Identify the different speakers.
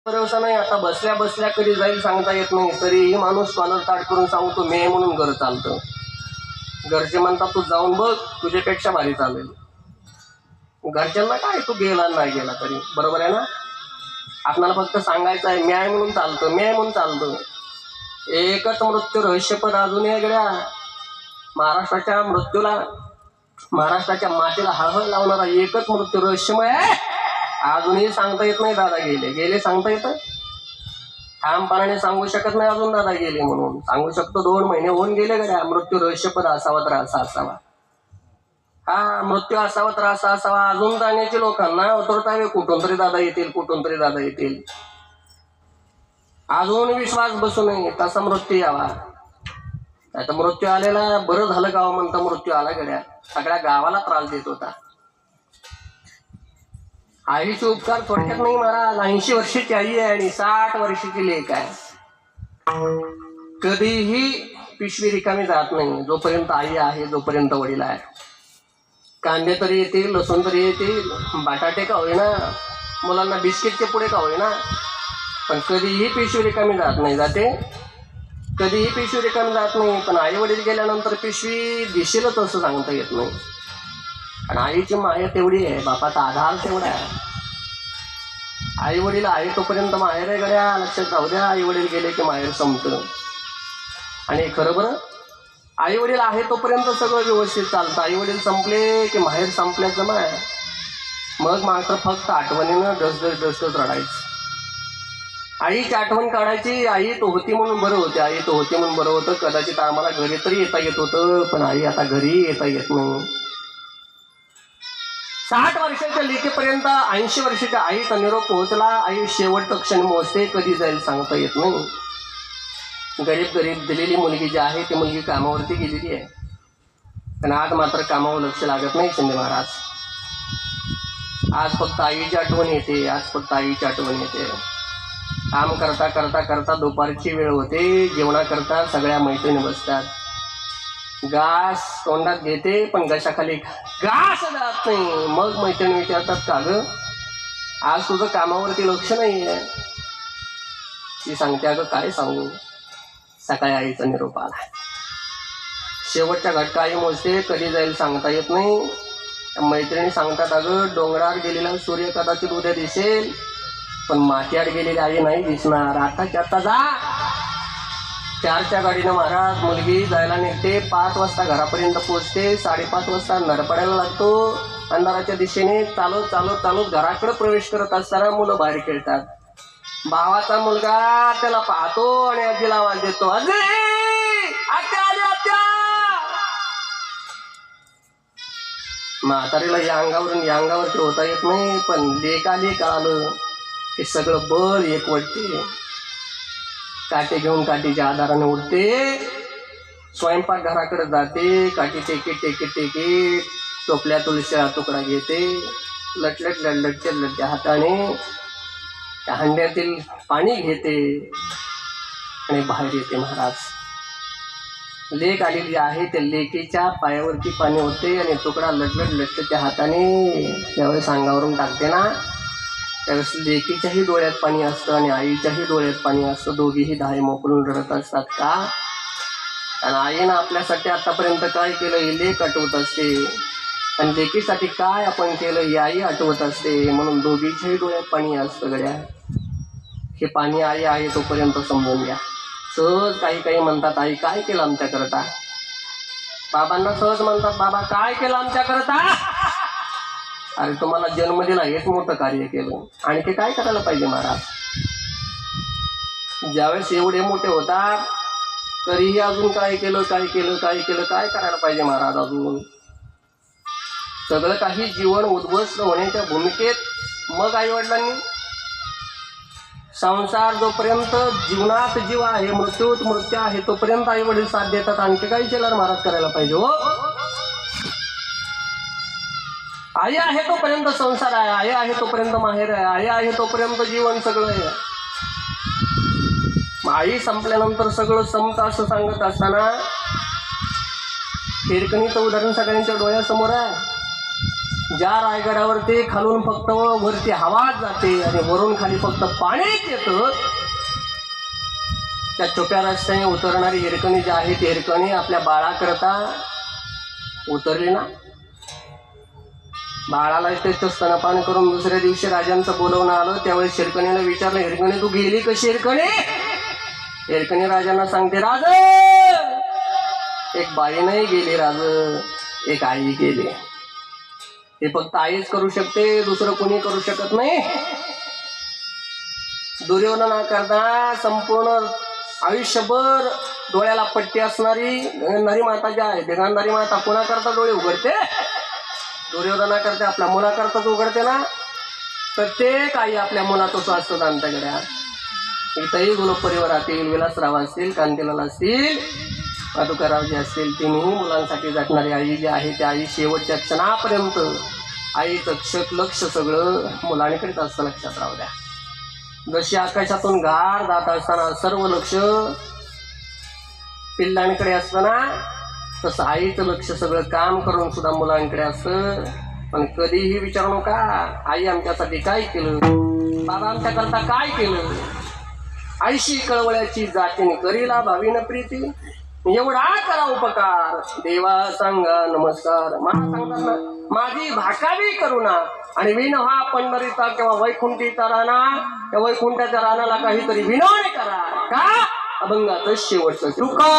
Speaker 1: भरोसा नाही. आता बसल्या बसल्या कधी जाईल सांगता येत नाही. तरीही माणूस कॉलर ताट करून सांगतो मी म्हणून घर चालतं. घरचे म्हणतात तू जाऊन बघ तुझ्यापेक्षा भारी चालेल. घरच्यांना काय तू गेला नाही गेला तरी बरोबर आहे ना. आपल्याला फक्त सांगायचं आहे मी आहे म्हणून चालतं, मी आहे म्हणून चालतं. एकच मृत्यू रहस्यपद अजून गड्या महाराष्ट्राच्या मृत्यूला, महाराष्ट्राच्या मातेला हळहळ लावणारा एकच मृत्यू रहस्यमय आहे. अजूनही सांगता येत नाही दादा गेले. गेले सांगता येतं ठामपणाने सांगू शकत नाही अजून दादा गेले म्हणून. सांगू शकतो 2 महिने होऊन गेले गड्या. मृत्यू रहस्यपद असावा तर असा असावा. हा मृत्यू असावा तर असा असावा. अजून जाण्याची लोकांना उतरता कुठून तरी दादा येतील, कुठून तरी दादा येतील. अजून विश्वास बसू नये तसा मृत्यू यावा. आता मृत्यू आलेला बरं झालं गाव म्हणतं मृत्यू आला गड्या. सगळ्या गावाला त्रास देत होता. आईचे उपकार थोडक्यात नाही महाराज. 80 वर्षाची आई आहे आणि 60 वर्षाची लेक आहे. कधीही पिशवी रिकामी जात नाही जोपर्यंत आई आहे, जोपर्यंत वडील आहे. कांदे तरी येतील, लसूण तरी येतील, बटाटे का होईना, मुलांना बिस्किटचे पुढे का होईना, पण कधीही पिशवी रिकामी जात नाही. जाते कधीही पिशवी रिकामी जात नाही. पण आई वडील गेल्यानंतर पिशवी दिसेलच असं सांगता येत नाही. आणि आईची माया तेवढी आहे, बापाचा आधार तेवढा आहे. आई वडील आहे तोपर्यंत माहेर आहे गड्या. लक्षात राहू द्या. आई वडील गेले की माहेर संपतं. आणि खरं बरं आई वडील आहे तोपर्यंत सगळं व्यवस्थित चालतं. आई वडील संपले की माहेर संपल्याचं नाही. मग मात्र फक्त आठवणीनं डस रडायचं. आईची आठवण काढायची. आई तो होती म्हणून बरं होते, आई तो होती म्हणून बरं होतं. कदाचित आम्हाला घरी तरी येता येत होतं, पण आई आता घरी येता येत नाही. 60 वर्षाच्या लेकीपर्यंत 80 वर्षाच्या आईचा निरोप पोहोचला. आई शेवटचं क्षण मोजते, कधी जाईल सांगता येत नाही. गरीब दिलेली मुलगी जी आहे ती मुलगी कामावरती गेलेली आहे. पण आज मात्र कामावर लक्ष लागत नाही शिंदे महाराज. आज फक्त आईची आठवण येते, आज फक्त आईची आठवण येते. काम करता करता करता दुपारची वेळ होते. जेवणाकरता सगळ्या मैत्रिणी बसतात. घास तोंडात घेते पण घशाखाली घास जात नाही. मग मैत्रिणी विचारतात का ग आज तुझं कामावरती लक्ष नाही आहे. ती सांगते अगं काय सांगू, सकाळी आईचा निरोप आला. शेवटच्या घटका आई मोजते, कधी जाईल सांगता येत नाही. मैत्रिणी सांगतात अगं डोंगरावर गेलेला सूर्य कदाचित उद्या दिसेल, पण माथ्यावर गेलेली आई नाही दिसणार. आताच्या आता जा. 4च्या गाडीनं महाराज मुलगी जायला निघते. 5 वाजता घरापर्यंत पोहोचते. 5:30 वाजता नरपडायला लागतो. अंधाराच्या दिशेने चालत चालत चालत घराकडे प्रवेश करत असताना मुलं बाहेर खेळतात. भावाचा मुलगा त्याला पाहतो आणि आजीला आवाज देतो, आजी आत्या आली आत्या. म्हातारीला या अंगावरती होता येत नाही, पण लेक आली का आलं हे सगळं बळ एकवटते. काठी घेऊन काठीच्या आधाराने उठते. स्वयंपाक घराकडे जाते. काठी टेके टोपल्या तुळशीचा तुकडा घेते. लटच्या हाताने त्या हंड्यातील पाणी घेते आणि बाहेर येते. महाराज लेक आलेली आहे त्या लेकीच्या पायावरती पाणी होते आणि तुकडा लटच्या हाताने त्यावेळेस अंगावरून टाकते ना, त्यावेळेस लेकीच्याही डोळ्यात पाणी असतं आणि आईच्याही डोळ्यात पाणी असतं. दोघीही धाय मोकळून रडत असतात. का? कारण आईनं आपल्यासाठी आतापर्यंत काय केलं ही लेक आठवत असते आणि लेकीसाठी काय आपण केलं ही आई आठवत असते. म्हणून दोघीच्याही डोळ्यात पाणी असतं गड्या. हे पाणी आई आहे तोपर्यंत समजून घ्या. सहज काही म्हणतात आई काय केलं आमच्याकरता. बाबांना सहज म्हणतात बाबा काय केलं आमच्याकरता. अरे तुम्हाला जन्म दिला हेच मोठं कार्य केलं, आणखी काय करायला पाहिजे महाराज. ज्यावेळेस एवढे मोठे होतात तरीही अजून काय केलं काय करायला पाहिजे महाराज. अजून सगळं काही जीवन उद्ध्वस्त होण्याच्या भूमिकेत मग आई वडिलांनी संसार जोपर्यंत जीवनात जीव आहे, मृत्यूत मृत्यू आहे तोपर्यंत आई वडील साथ देतात. आणखी काही शेलार महाराज करायला पाहिजे हो. आई आहे तोपर्यंत संसार आहे, आई आहे तोपर्यंत माहेर आहे, आई आहे तोपर्यंत जीवन सगळं आहे. आई संपल्यानंतर सगळं संपतं असं सांगत असताना हिरकणीचं उदाहरण सगळ्यांच्या डोळ्यासमोर आहे. ज्या रायगडावरती खालून फक्त वरती हवाच जाते आणि वरून खाली फक्त पाणीच येतं, त्या छोट्या रस्त्याने उतरणारी हिरकणी जी आहे ती हिरकणी आपल्या बाळाकरता उतरली ना. बाळाला तिथं स्तनपान करून दुसऱ्या दिवशी राजांचं बोलवणं आलं. त्यावेळेस हिरकणीला विचारलं, हिरकणी तू गेली कशी हिरकणी? हिरकणी राजांना सांगते, राज एक बाई नाही गेली राज, एक आई गेली. हे फक्त आईच करू शकते, दुसरं कोणी करू शकत नाही. दुर्योधना करता संपूर्ण आयुष्यभर डोळ्याला पट्टी असणारी नरी माता जी आहे, देगांधारी माता कोणाकरता डोळे उघडते? दुर्योधना करते, आपल्या मुलाकरताच उघडते ना. प्रत्येक आई आपल्या मुलाचं स्वास्थ्य जाणता गड्या. इथंही गुरु परिवारातील विलासराव असतील, कांतीलाल असतील, पादुकारावजी असतील, तिन्ही मुलांसाठी झटणारी आई जी आहे त्या आई शेवटच्या क्षणापर्यंत आईचं लक्ष सगळं मुलांकडेच असतं. लक्षात राहू द्या. जशी आकाशातून गार जात असताना सर्व लक्ष पिल्लांकडे असतं ना, तसं आईचं लक्ष सगळं काम करून सुद्धा मुलांकडे असतं. पण कधीही विचारू नका आई आमच्यासाठी काय केलं, बाबा आमच्याकरता काय केलं. आईशी कळवळ्याची जातीने करीला भावीन प्रीती, एवढा करा उपकार देवा सांगा नमस्कार. मला सांगतात ना, माझी भाकावी करुणा आणि विण हा पंढरीचा किंवा वैकुंठीचा राणा, त्या वैकुंठाच्या राणाला काहीतरी विनवणी करा. का? अभंगाचं शेवटचं तुका